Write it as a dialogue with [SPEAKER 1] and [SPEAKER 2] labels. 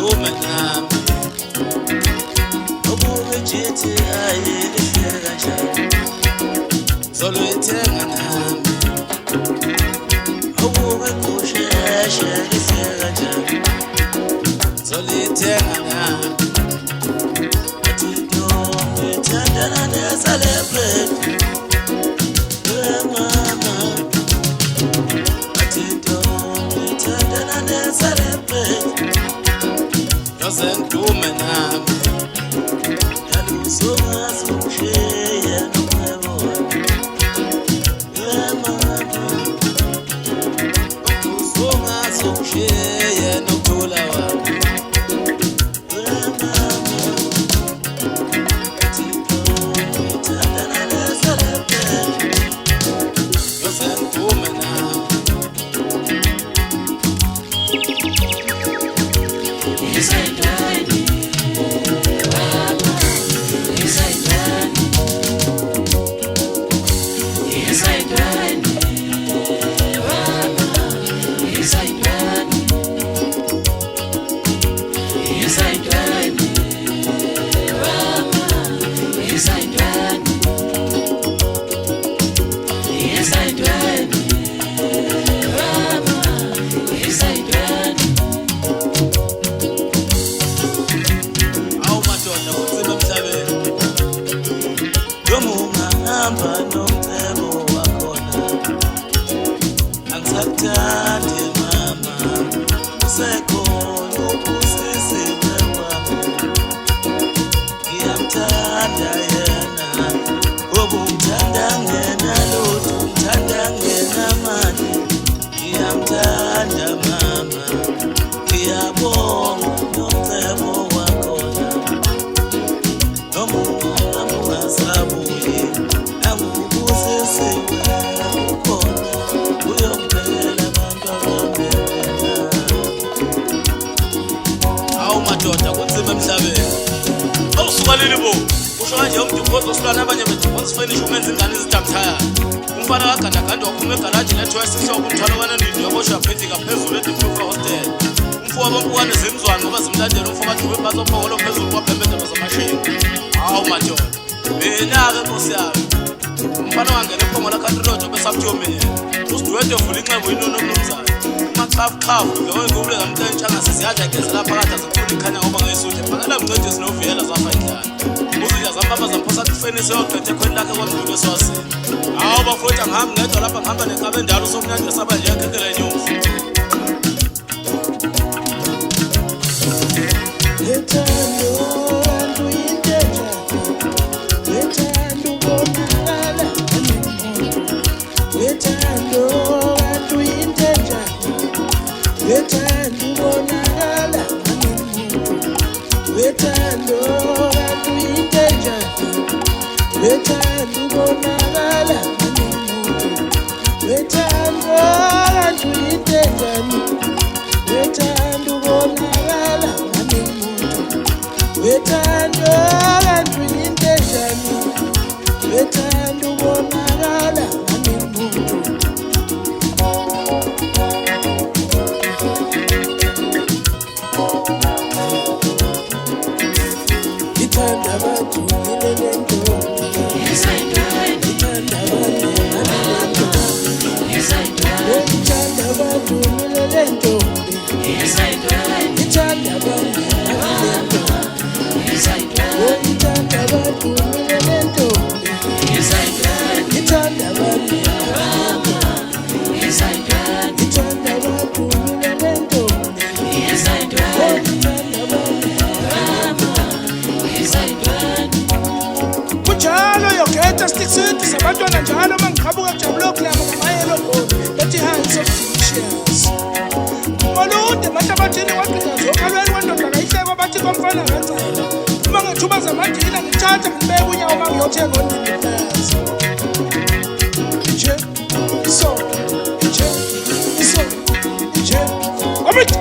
[SPEAKER 1] ngidume nami obuke jithi ayilifika kanjani zoluyithenga nami obuke kusheshe lifika kanjani zoluyithenga nami athi ntombi thandana ne-celebrate mama athi ntombi thandana ne-celebrate yoze ngidume nami yalusungazungishiya nomhebo wami mama usungazungishiya nokuthula wami mama athi ntombi thandana ne-celebrate yoze ngidume nami Awu madoda utsime emhlabeni noma ungahamba nomcebo wakhona angisakuthandi mama usekhona ubusisiwe wami ngiyamthanda yena obumthanda ngena lutho umthanda ngena mali ngiyamthanda mama ngiyabonga nomcebo wakhona noma ungasabuyi angubusisiwe ukhona uyomphelela abantu abamele awu madoda kunzima emhlabeni awusuka leli bo usho kanje umdiphozo silwana abanye bediphozo finish umenza ingane ezidamthaya umfana kagandaganda waphuma egaraji nethiwa sihlobo umthwalo kanandindi yaboshwa yaphethi ngaphezulu ediphuka hostel umfo wabampukane zimzwana ngoba zimlandela umfo kathi webhaso phokolo phezulu kwaphembedaba zamashini hawu madoda mina-ke nkosi yami umfana wangena ephongola country road obesakuthiwo mina usiduwede vula inxebo inonomnumzana umachafuchafu ngewengule ngamntentshanga sesiyajagezela phakathi azifuna ikhanya ngoba ngayisuthe phakela mncedisi noviyela zafa indlala uzilya zambamba zamphosa kufenisi yogqethe ekhweni lakhe kwamdulu eswasini hawu bafowethu angihambi ngedwa lapha ngihamba nenkabe endala usomnyandi esaba nje ekhekhela enyuzi abantwana njalo mangiqhabuka kujabulo kulama ngamayelo ethi hands of delicious Molude matabathini waqina zokhalweni wendoda kayihleko bathi komfana kancane uma ngethuba zamadila ngithatha ngibeke unyawo uma ngiyothenga ondilifazi nje iso nje iso nje abithi